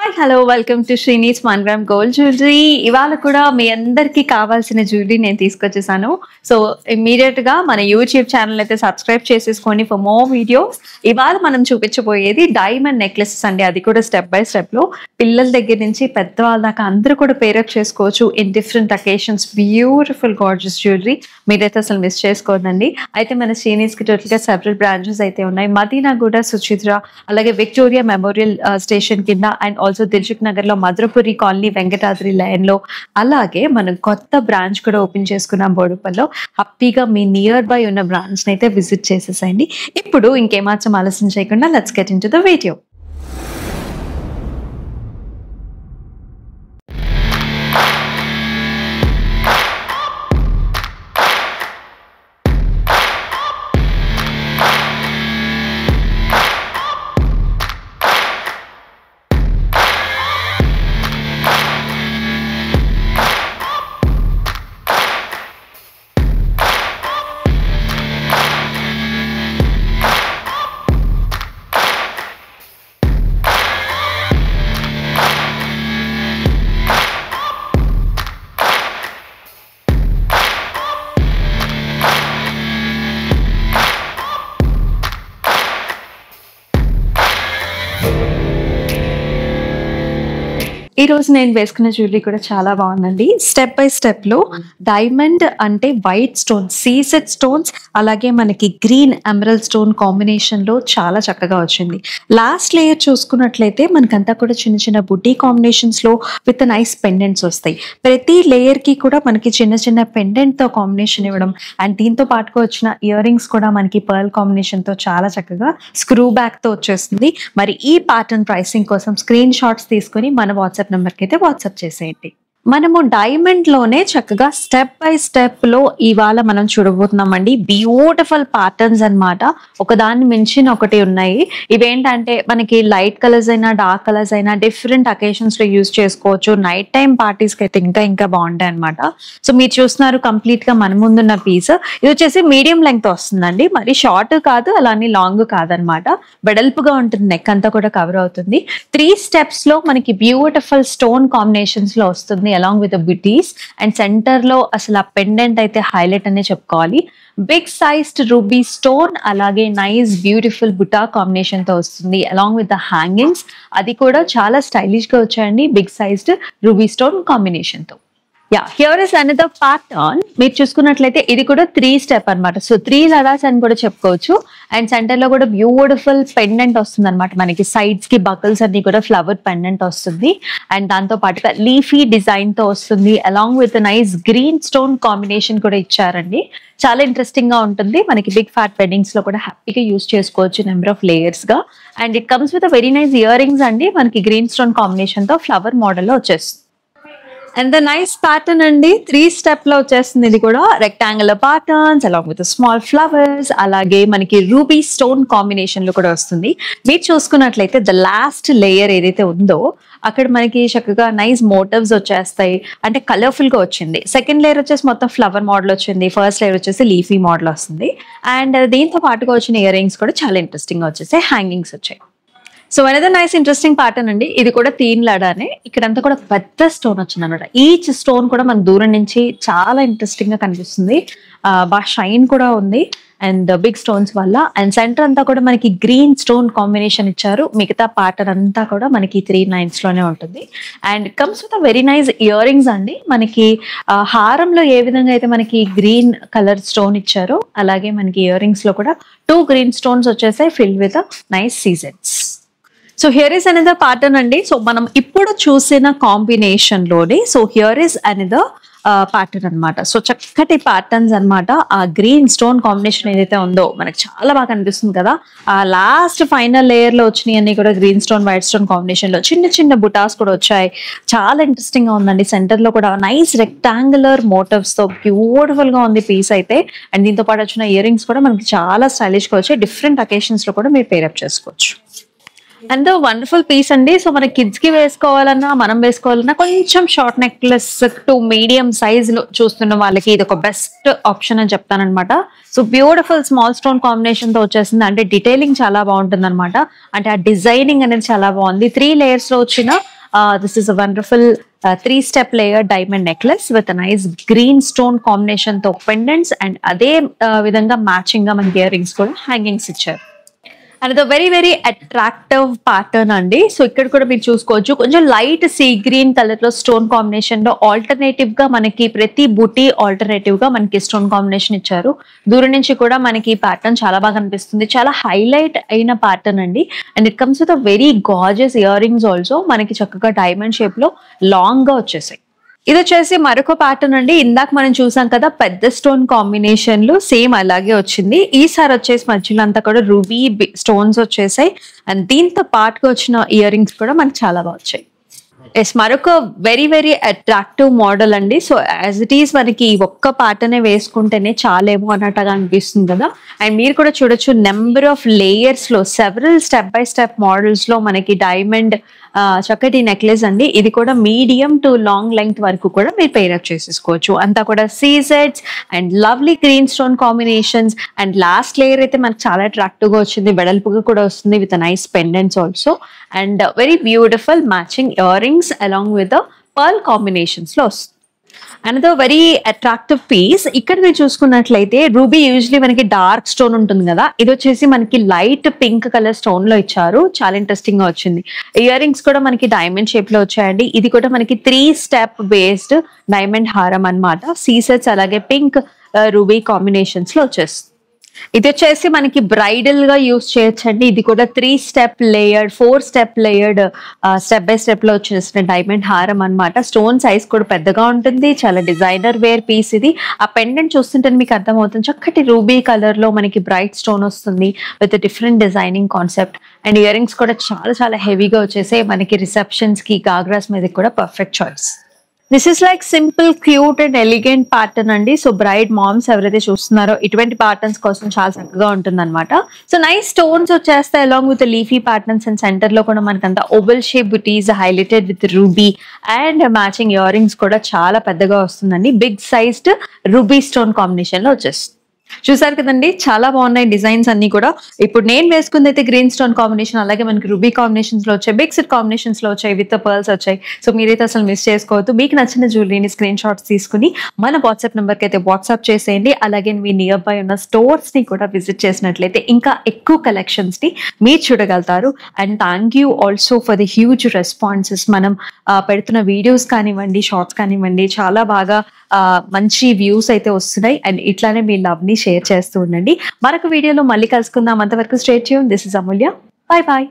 Hi hello welcome to Srinis 1 gram gold jewellery. ఇవాళ కూడా మీ అందరికీ కావాల్సిన జ్యువెలరీ నేను తీసుకొచ్చేసాను. సో ఇమీడియట్ గా మన యూట్యూబ్ ఛానల్ అయితే సబ్స్క్రైబ్ చేసేసుకోండి ఫర్ మోర్ వీడియోస్. ఇవాళ మనం చూపించబోయేది డైమండ్ నెక్లెసెస్ అండి. అది కూడా స్టెప్ బై స్టెప్ లో పిల్లల దగ్గర నుంచి పెద్దవాళ్ళ దాకా అందరూ కూడా పేరప్ చేసుకోవచ్చు in different occasions. Beautiful gorgeous jewellery, మీరైతే అసలు మిస్ చేసుకోండి. అయితే మన శ్రీనీస్ కి టోటల్ గా సెవరల్ బ్రాంచెస్ అయితే ఉన్నాయి. మదీనాగూడ, సుచిత్ర, అలాగే విక్టోరియా మెమోరియల్ స్టేషన్ కింద, అండ్ ఆల్సో దిల్సుఖ్ నగర్ లో మధురపురి కాలనీ, వెంకటాద్రి లైన్ లో, అలాగే మనం కొత్త బ్రాంచ్ కూడా ఓపెన్ చేసుకున్నాం బోడుపల్లో. హ్యాపీగా మీ నియర్ బై ఉన్న బ్రాంచ్ అయితే విజిట్ చేసేసండి. ఇప్పుడు ఇంకేమాత్రం ఆలస్యం చేయకుండా let's get in to the video. ఈ రోజు నేను వేసుకున్న జ్యువెలరీ కూడా చాలా బాగుందండి. స్టెప్ బై స్టెప్ లో డైమండ్ అంటే వైట్ స్టోన్, సీసెడ్ స్టోన్స్, అలాగే మనకి గ్రీన్ ఎమరల్డ్ స్టోన్ కాంబినేషన్ లో చాలా చక్కగా వచ్చింది. లాస్ట్ లేయర్ చూసుకున్నట్లయితే మనకంతా కూడా చిన్న చిన్న బుటీ కాంబినేషన్స్ లో విత్ నైస్ పెండెంట్స్ వస్తాయి. ప్రతి లేయర్ కి కూడా మనకి చిన్న చిన్న పెండెంట్ తో కాంబినేషన్ ఇవ్వడం, అండ్ దీంతో పాటుగా వచ్చిన ఇయర్ రింగ్స్ కూడా మనకి పర్ల్ కాంబినేషన్ తో చాలా చక్కగా స్క్రూ బ్యాక్ తో వచ్చేస్తుంది. మరి ఈ ప్యాటర్న్ ప్రైసింగ్ కోసం స్క్రీన్ షాట్స్ తీసుకుని మన వాట్సాప్ నెంబర్కి అయితే వాట్సాప్ చేసేయండి. మనము డైమండ్ లోనే చక్కగా స్టెప్ బై స్టెప్ లో ఇవాళ మనం చూడబోతున్నామండి. బ్యూటిఫుల్ ప్యాటర్న్స్ అన్నమాట. ఒకదాన్ని మించిన ఒకటి ఉన్నాయి. ఇవేంటంటే మనకి లైట్ కలర్స్ అయినా డార్క్ కలర్స్ అయినా డిఫరెంట్ అకేషన్స్ లో యూజ్ చేసుకోవచ్చు. నైట్ టైం పార్టీస్ కి అయితే ఇంకా బాగుంటాయి అనమాట. సో మీరు చూస్తున్నారు కంప్లీట్ గా మన ముందున్న పీస్. ఇది వచ్చేసి మీడియం లెంగ్త్ వస్తుందండి. మరి షార్ట్ కాదు, అలానే లాంగ్ కాదనమాట. వెడల్పుగా ఉంటుంది, నెక్ అంతా కూడా కవర్ అవుతుంది. 3 స్టెప్స్ లో మనకి బ్యూటిఫుల్ స్టోన్ కాంబినేషన్స్ లో వస్తుంది along with the booties, and center లో అసలు ఆ పెండెంట్ అయితే హైలైట్ అనే చెప్పుకోవాలి. బిగ్ సైజ్డ్ రూబీ స్టోన్, అలాగే నైస్ బ్యూటిఫుల్ బుటా కాంబినేషన్ తో వస్తుంది అలాంగ్ విత్ ద హ్యాంగింగ్స్. అది కూడా చాలా స్టైలిష్ గా వచ్చాయండి big sized ruby stone combination తో. Here is another pattern. మీరు చూసుకున్నట్లయితే ఇది కూడా 3 స్టెప్ అనమాట. సో 3 లడాస్ అని కూడా చెప్పుకోవచ్చు. అండ్ సెంటర్ లో కూడా బ్యూటిఫుల్ పెండెంట్ వస్తుంది అనమాట. మనకి సైడ్స్ కి బకల్స్ అన్ని కూడా ఫ్లవర్ పెండెంట్ వస్తుంది. అండ్ దాంతో పాటుగా లీఫీ డిజైన్ తో వస్తుంది along with nice green stone combination కూడా ఇచ్చారండి. చాలా ఇంట్రెస్టింగ్ గా ఉంటుంది. మనకి బిగ్ ఫ్యాట్ వెడ్డింగ్స్ లో కూడా హ్యాపీగా యూజ్ చేసుకోవచ్చు నెంబర్ ఆఫ్ లేయర్స్ గా. And it comes with very nice ear rings అండి. మనకి గ్రీన్ స్టోన్ కాంబినేషన్ తో ఫ్లవర్ మోడల్ లో వచ్చేస్తుంది. అండ్ ద నైస్ ప్యాటర్న్ అండి. 3 స్టెప్ లో వచ్చేస్తుంది. ఇది కూడా rectangular patterns along with small flowers, అలాగే మనకి రూబీ స్టోన్ కాంబినేషన్ లో కూడా వస్తుంది. మీరు చూసుకున్నట్లయితే ద లాస్ట్ లేయర్ ఏదైతే ఉందో అక్కడ మనకి చక్కగా నైస్ మోటివ్స్ వచ్చేస్తాయి. అంటే కలర్ఫుల్ గా వచ్చింది. సెకండ్ లేయర్ వచ్చేసి మొత్తం ఫ్లవర్ మోడల్ వచ్చింది. ఫస్ట్ లేయర్ వచ్చేసి లీఫీ మోడల్ వస్తుంది. అండ్ దీంతో పాటుగా వచ్చిన ఇయర్ రింగ్స్ కూడా చాలా ఇంట్రెస్టింగ్ గా వచ్చేసాయి. హ్యాంగింగ్స్ వచ్చాయి. So another nice interesting pattern అండి. ఇది కూడా 3 లడానే. ఇక్కడంతా కూడా పెద్ద స్టోన్ వచ్చింది అనమాట. ఈచ్ స్టోన్ కూడా మనకు దూరం నుంచి చాలా ఇంట్రెస్టింగ్ గా కనిపిస్తుంది. బాగా షైన్ కూడా ఉంది అండ్ బిగ్ స్టోన్స్ వల్ల. అండ్ సెంటర్ అంతా కూడా మనకి గ్రీన్ స్టోన్ కాంబినేషన్ ఇచ్చారు. మిగతా ప్యాటర్న్ అంతా కూడా మనకి 3 లైన్స్ లోనే ఉంటుంది. And comes with very nice ear rings అండి. మనకి హారంలో ఏ విధంగా అయితే మనకి గ్రీన్ కలర్ స్టోన్ ఇచ్చారో అలాగే మనకి ఇయర్ రింగ్స్ లో కూడా 2 గ్రీన్ స్టోన్స్ వచ్చేసాయి ఫిల్డ్ విత్ నైస్ సీజెడ్స్. So here is another pattern అండి. సో మనం ఇప్పుడు చూసిన కాంబినేషన్ లోనే so here is another pattern అనమాట. సో చక్కటి ప్యాటర్న్స్ అనమాట. ఆ గ్రీన్ స్టోన్ కాంబినేషన్ ఏదైతే ఉందో మనకు చాలా బాగా కనిపిస్తుంది కదా. ఆ లాస్ట్ ఫైనల్ లేయర్ లో వచ్చినాయి అన్ని కూడా green stone white stone combination లో చిన్న చిన్న బుటాస్ కూడా వచ్చాయి. చాలా ఇంట్రెస్టింగ్ గా ఉందండి. సెంటర్ లో కూడా నైస్ రెక్టాంగులర్ మోటివ్స్ తో బ్యూటిఫుల్ గా ఉంది పీస్ అయితే. అండ్ దీంతో పాటు వచ్చిన ఇయర్ రింగ్స్ కూడా మనకి చాలా స్టైలిష్ గా వచ్చాయి. డిఫరెంట్ అకేషన్స్ లో కూడా మీరు పేరప్ చేసుకోవచ్చు. అండ్ వండర్ఫుల్ పీస్ అండి. సో మన కిడ్స్ కి వేసుకోవాలన్నా మనం వేసుకోవాలన్నా కొంచెం short necklace to medium size లో చూస్తున్న వాళ్ళకి ఇది ఒక బెస్ట్ ఆప్షన్ అని చెప్తానన్నమాట. So beautiful small stone combination తో వచ్చేసింది. అంటే డీటెయిలింగ్ చాలా బాగుంటుంది అనమాట. అంటే ఆ డిజైనింగ్ అనేది చాలా బాగుంది. 3 లేయర్స్ లో వచ్చిన this is a wonderful 3-step layer diamond necklace with a nice green stone combination తో pendants and అదే విధంగా మ్యాచింగ్ గా మనకి ఇయర్ రింగ్స్ కూడా హ్యాంగింగ్స్ ఇచ్చారు. అండ్ ఇది వెరీ వెరీ అట్రాక్టివ్ ప్యాటర్న్ అండి. సో ఇక్కడ కూడా మీరు చూసుకోవచ్చు, కొంచెం లైట్ సీ గ్రీన్ కలర్ లో స్టోన్ కాంబినేషన్ లో ఆల్టర్నేటివ్ గా మనకి ప్రతి బుటీ ఆల్టర్నేటివ్ గా మనకి స్టోన్ కాంబినేషన్ ఇచ్చారు. దూరం నుంచి కూడా మనకి ఈ ప్యాటర్న్ చాలా బాగా అనిపిస్తుంది, చాలా హైలైట్ అయిన ప్యాటర్న్ అండి. And it comes with a very gorgeous ear rings also, మనకి చక్కగా డైమండ్ షేప్ లో లాంగ్ గా వచ్చేసాయి. ఇది వచ్చేసి మరొక ప్యాటర్న్ అండి. ఇందాక మనం చూసాం కదా పెద్ద స్టోన్ కాంబినేషన్లు, సేమ్ అలాగే వచ్చింది. ఈసారి వచ్చేసి మధ్యలో అంతా కూడా రూబీ స్టోన్స్ వచ్చేసాయి. అండ్ దీంతో పాటుగా వచ్చిన ఇయర్ రింగ్స్ కూడా మనకి చాలా బాగా వచ్చాయి. ఎస్, మరొక వెరీ వెరీ అట్రాక్టివ్ మోడల్ అండి. సో యాజ్ ఇట్ ఈస్ మనకి ఒక్క ప్యాటర్నే వేసుకుంటేనే చాలేమో అన్నట్టుగా అనిపిస్తుంది కదా. అండ్ మీరు కూడా చూడొచ్చు, నెంబర్ ఆఫ్ లేయర్స్ లో several step by step models లో మనకి డైమండ్ చక్కటి నెక్లెస్ అండి. ఇది కూడా మీడియం టు లాంగ్ లెంగ్త్ వరకు కూడా మీరు పేరప్ చేసేసుకోవచ్చు. అంతా కూడా సీజెడ్స్ and lovely green stone combinations. And last layer అయితే మనకు చాలా అట్రాక్టివ్ గా వచ్చింది, వెడల్పుగా కూడా వస్తుంది with nice pendants also. And very beautiful matching year rings along with pearl combinations లో వస్తుంది. Another very attractive piece. ఇక్కడ మీరు చూసుకున్నట్లయితే రూబీ యూజువలీ మనకి డార్క్ స్టోన్ ఉంటుంది కదా, ఇది వచ్చేసి మనకి లైట్ పింక్ కలర్ స్టోన్ లో ఇచ్చారు. చాలా ఇంట్రెస్టింగ్ గా వచ్చింది. ఇయర్ రింగ్స్ కూడా మనకి డైమండ్ షేప్ లో వచ్చాయండి. ఇది కూడా మనకి 3-step బేస్డ్ డైమండ్ హారం అన్నమాట. సీసెట్స్ అలాగే పింక్ రూబీ కాంబినేషన్స్ లో వచ్చేస్తుంది. ఇది వచ్చేసి మనకి బ్రైడల్ గా యూస్ చేయొచ్చండి. ఇది కూడా 3-step layered 4-step layered step by step లో వచ్చేసిన డైమండ్ హారం అన్నమాట. స్టోన్ సైజ్ కూడా పెద్దగా ఉంటుంది, చాలా డిజైనర్ వేర్ పీస్ ఇది. ఆ పెండెంట్ చూస్తుంటే మీకు అర్థమవుతుంది, చక్కటి రూబీ కలర్ లో మనకి బ్రైట్ స్టోన్ వస్తుంది with different designing concept. And ear rings కూడా చాలా చాలా హెవీగా వచ్చేసి మనకి రిసెప్షన్స్ కి గాగ్రాస్ మీద కూడా perfect choice. This is like simple cute and elegant pattern అండి. సో బ్రైడ్ మామ్స్ ఎవరైతే చూస్తున్నారో ఇటువంటి ప్యాటర్న్స్ కోసం చాలా చక్కగా ఉంటుంది అనమాట. సో నైస్ స్టోన్స్ వచ్చేస్తాయి along with leafy patterns. And center లో కూడా మనకంతా oval shape buttis highlighted with ruby and matching ear rings కూడా చాలా పెద్దగా వస్తుందండి. Big sized ruby stone combination లో వచ్చేస్తుంది. చూసారు కదండి, చాలా బాగున్నాయి డిజైన్స్ అన్ని కూడా. ఇప్పుడు నేను వేసుకుంది అయితే గ్రీన్ స్టోన్ కాంబినేషన్, అలాగే మనకి రూబీ కాంబినేషన్స్ లో వచ్చాయి, బిగ్ సెట్ కాంబినేషన్స్ లో వచ్చాయి, విత్ పర్ల్స్ వచ్చాయి. సో మీరైతే అసలు మిస్ చేసుకోవద్దు. మీకు నచ్చిన జ్యువెలరీని స్క్రీన్ షాట్స్ తీసుకుని మన వాట్సాప్ నెంబర్ కి అయితే వాట్సాప్ చేసేయండి. అలాగే మీ నియర్ బై ఉన్న స్టోర్స్ ని కూడా విజిట్ చేసినట్లయితే ఇంకా ఎక్కువ కలెక్షన్స్ ని మీరు చూడగలుగుతారు. And thank you also for the huge responses. మనం పెడుతున్న వీడియోస్ కానివ్వండి, షార్ట్స్ కానివ్వండి, చాలా బాగా మంచి వ్యూస్ అయితే వస్తున్నాయి. అండ్ ఇట్లానే మీ లవ్ ని షేర్ చేస్తూ ఉండండి. మరొక వీడియోలో మళ్ళీ కలుసుకుందాం. అంతవరకు stay tune. This is Amulya. Bye bye.